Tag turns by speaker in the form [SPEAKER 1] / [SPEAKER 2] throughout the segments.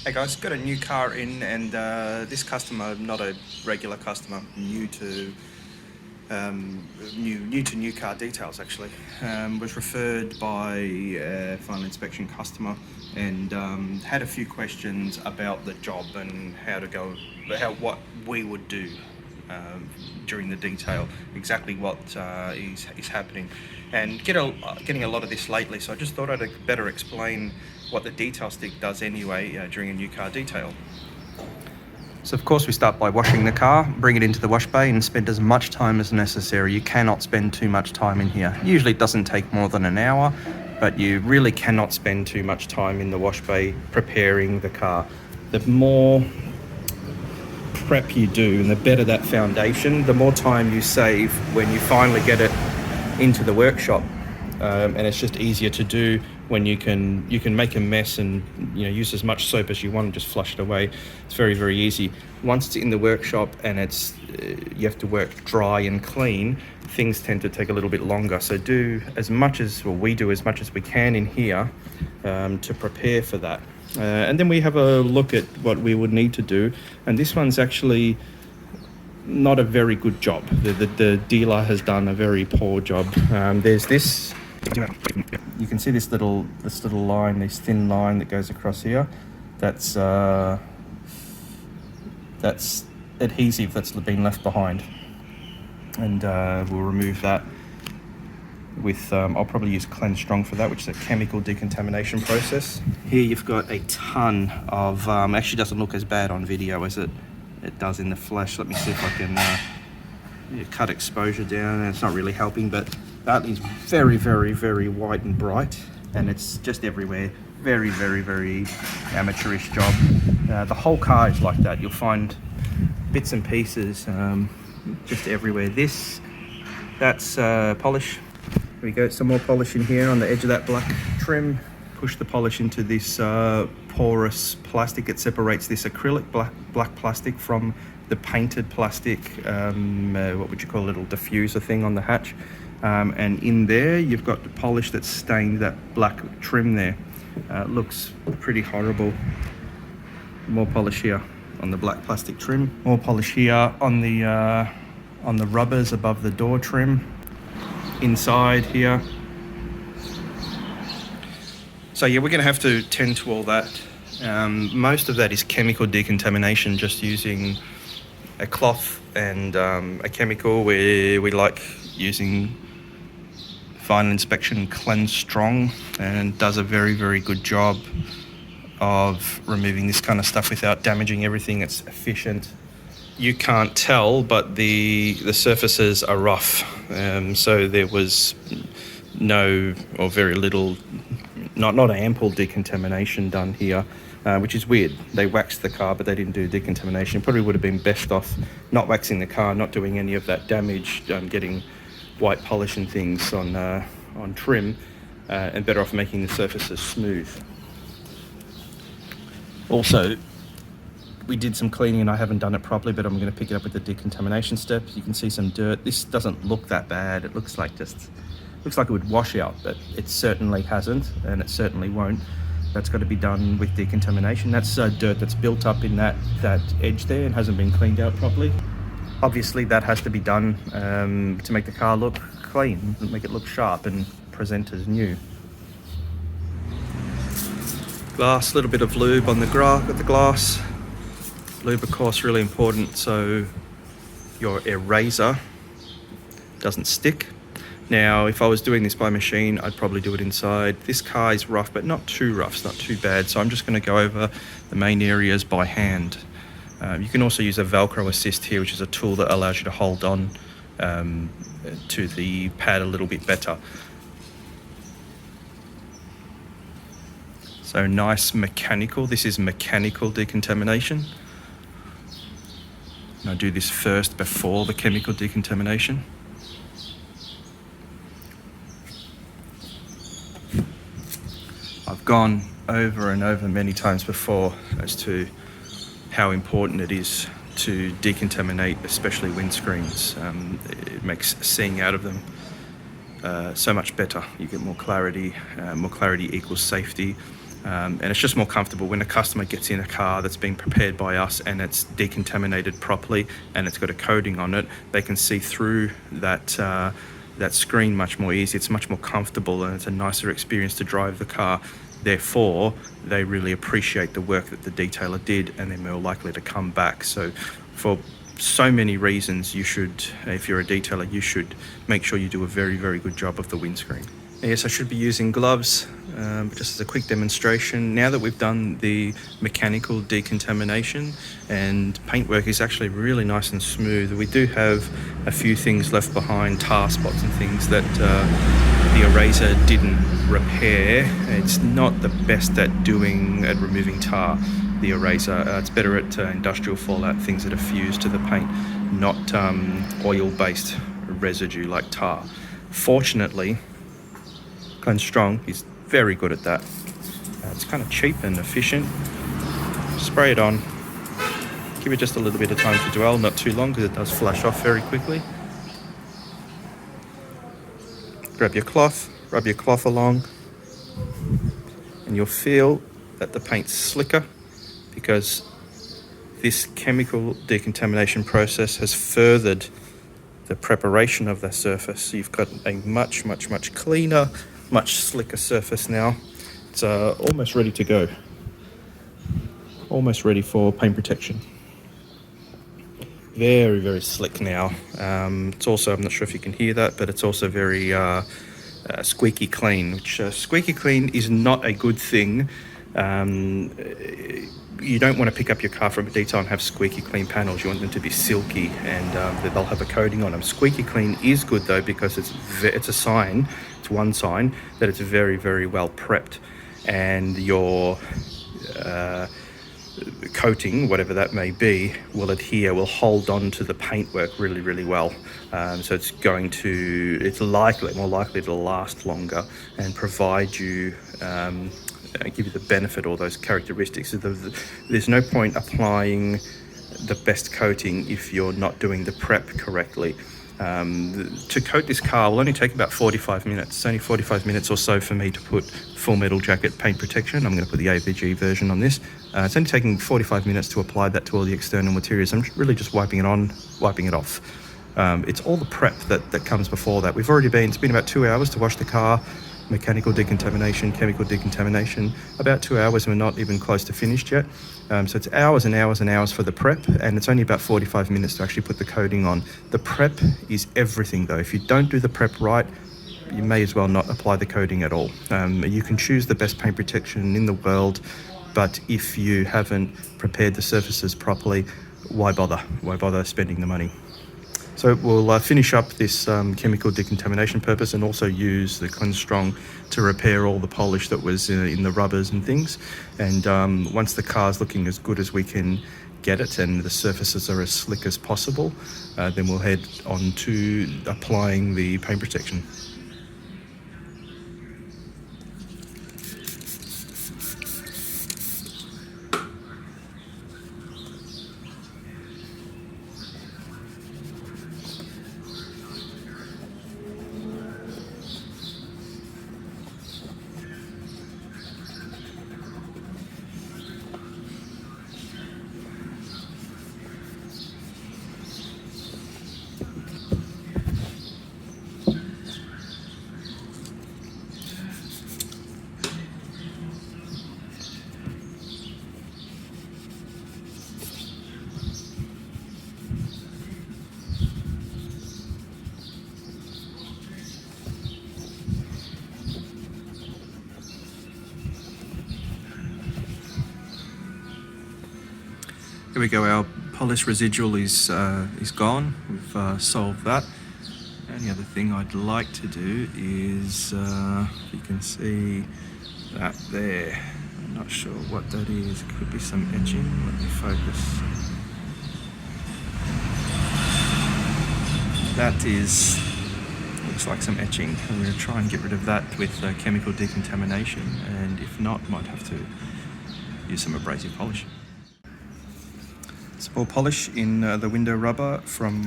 [SPEAKER 1] Hey guys, got a new car in, and this customer, not a regular customer, new to new car details actually, was referred by a final inspection customer, and had a few questions about the job and what we would do during the detail, exactly what is happening, and getting a lot of this lately. So I just thought I'd better explain what the detail stick does anyway during a new car detail. So of course we start by washing the car, bring it into the wash bay and spend as much time as necessary. You cannot spend too much time in here. Usually it doesn't take more than an hour, but you really cannot spend too much time in the wash bay preparing the car. The more prep you do and the better that foundation, the more time you save when you finally get it into the workshop. And it's just easier to do when you can make a mess and use as much soap as you want and just flush it away. It's very, very easy. Once it's in the workshop and you have to work dry and clean, things tend to take a little bit longer. So we do as much as we can in here to prepare for that. And then we have a look at what we would need to do. And this one's actually not a very good job. The dealer has done a very poor job. There's this. You can see this little line, this thin line that goes across here. That's adhesive that's been left behind, and we'll remove that with I'll probably use Cleanse Strong for that, which is a chemical decontamination process. Here you've got a ton of actually doesn't look as bad on video as it does in the flesh. Let me see if I can cut exposure down, and it's not really helping, but that is very, very, very white and bright, and it's just everywhere. Very, very, very amateurish job. The whole car is like that. You'll find bits and pieces just everywhere. That's polish. There we go, some more polish in here on the edge of that black trim. Push the polish into this porous plastic. It separates this acrylic black plastic from the painted plastic, what would you call a little diffuser thing on the hatch. And in there you've got the polish that's stained that black trim there. It looks pretty horrible. More polish here on the black plastic trim. More polish here on the rubbers above the door trim. Inside here. So yeah, we're going to have to tend to all that. Most of that is chemical decontamination, just using a cloth and a chemical. We like using final inspection Cleanse Strong, and does a very, very good job of removing this kind of stuff without damaging everything. It's efficient. You can't tell, but the surfaces are rough, so there was no or very little, not ample decontamination done here, which is weird. They waxed the car, but they didn't do decontamination. Probably would have been best off not waxing the car, not doing any of that damage, getting white polish and things on trim, and better off making the surfaces smooth. Also, we did some cleaning and I haven't done it properly, but I'm going to pick it up with the decontamination steps. You can see some dirt. This doesn't look that bad. It looks like it would wash out, but it certainly hasn't, and it certainly won't. That's got to be done with decontamination. That's dirt that's built up in that edge there and hasn't been cleaned out properly. Obviously that has to be done to make the car look clean, make it look sharp and present as new. Glass, little bit of lube on the glass. Lube, of course, really important so your eraser doesn't stick. Now, if I was doing this by machine, I'd probably do it inside. This car is rough, but not too rough, it's not too bad. So I'm just going to go over the main areas by hand. You can also use a Velcro assist here, which is a tool that allows you to hold on to the pad a little bit better. So nice mechanical, this is mechanical decontamination. And I do this first before the chemical decontamination. I've gone over and over many times before as to how important it is to decontaminate, especially windscreens. It makes seeing out of them so much better. You get more clarity. More clarity equals safety. And it's just more comfortable when a customer gets in a car that's been prepared by us and it's decontaminated properly and it's got a coating on it. They can see through that screen much more easy. It's much more comfortable and it's a nicer experience to drive the car. Therefore, they really appreciate the work that the detailer did, and they're more likely to come back. So for so many reasons, you should, if you're a detailer, you should make sure you do a very, very good job of the windscreen. Yes, I should be using gloves, just as a quick demonstration. Now that we've done the mechanical decontamination and paintwork is actually really nice and smooth, we do have a few things left behind, tar spots and things that the eraser didn't repair. It's not the best at removing tar, the eraser. It's better at industrial fallout, things that are fused to the paint, not oil-based residue like tar. Fortunately, Glenn Strong is very good at that. It's kind of cheap and efficient. Spray it on, give it just a little bit of time to dwell, not too long because it does flash off very quickly. Grab your cloth, rub your cloth along, and you'll feel that the paint's slicker because this chemical decontamination process has furthered the preparation of the surface. So you've got a much, much, much cleaner, much slicker surface now. It's almost ready to go. Almost ready for paint protection. Very, very slick now. It's also, I'm not sure if you can hear that, but it's also very squeaky clean, which squeaky clean is not a good thing. You don't want to pick up your car from a detail and have squeaky clean panels. You want them to be silky and that they'll have a coating on them. Squeaky clean is good though because it's a sign, it's one sign that it's very, very well prepped, and your coating, whatever that may be, will adhere, will hold on to the paintwork really, really well. So it's more likely to last longer and provide you give you the benefit, all those characteristics. So there's no point applying the best coating if you're not doing the prep correctly. To coat this car will only take about 45 minutes. It's only 45 minutes or so for me to put full metal jacket paint protection. I'm going to put the AVG version on this. It's only taking 45 minutes to apply that to all the external materials. I'm really just wiping it on, wiping it off. It's all the prep that comes before that. It's been about 2 hours to wash the car. Mechanical decontamination, chemical decontamination, about 2 hours, and we're not even close to finished yet. So it's hours and hours and hours for the prep, and it's only about 45 minutes to actually put the coating on. The prep is everything though. If you don't do the prep right, you may as well not apply the coating at all. You can choose the best paint protection in the world, but if you haven't prepared the surfaces properly, why bother? Why bother spending the money? So we'll finish up this chemical decontamination purpose and also use the Glenn Strong to repair all the polish that was in the rubbers and things. And once the car's looking as good as we can get it and the surfaces are as slick as possible, then we'll head on to applying the paint protection. Here we go, our polish residual is gone. We've solved that. The only other thing I'd like to do is, if you can see that there, I'm not sure what that is. It could be some etching. Let me focus. That looks like some etching. I'm going to try and get rid of that with chemical decontamination, and if not, might have to use some abrasive polish. Some more polish in the window rubber from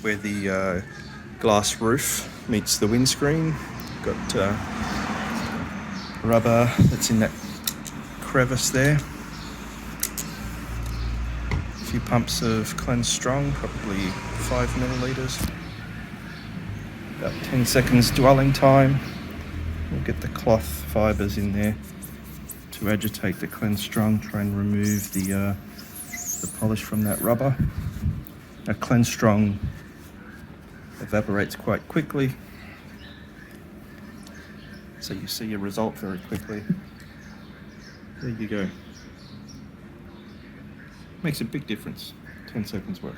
[SPEAKER 1] where the glass roof meets the windscreen. Got rubber that's in that crevice there. A few pumps of Cleanse Strong, probably 5 milliliters. About 10 seconds dwelling time. We'll get the cloth fibres in there to agitate the Cleanse Strong, try and remove the polish from that rubber. Now, Cleanse Strong evaporates quite quickly, so you see your result very quickly. There you go. Makes a big difference. 10 seconds work.